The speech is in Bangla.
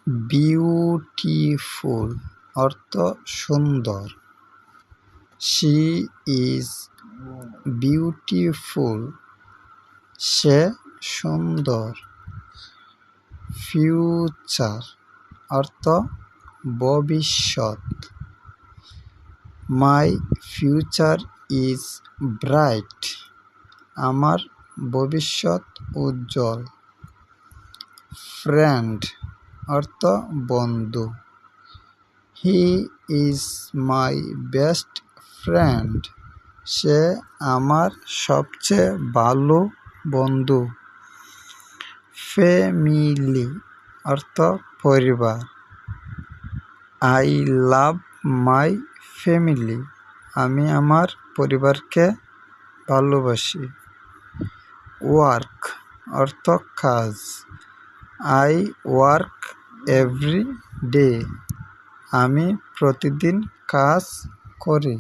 বিউটিফুল অর্থ সুন্দর। শি ইজ বিউটিফুল, সে সুন্দর। ফিউচার অর্থ ভবিষ্যৎ। মাই ফিউচার ইজ ব্রাইট, আমার ভবিষ্যৎ উজ্জ্বল। ফ্রেন্ড অর্থ বন্ধু। He is my best friend, সে আমার সবচেয়ে ভালো বন্ধু। ফ্যামিলি অর্থ পরিবার। আই লাভ মাই ফ্যামিলি, আমি আমার পরিবারকে ভালোবাসি। ওয়ার্ক অর্থ কাজ। আই ওয়ার্ক এভরি ডে, আমি প্রতিদিন কাজ করি।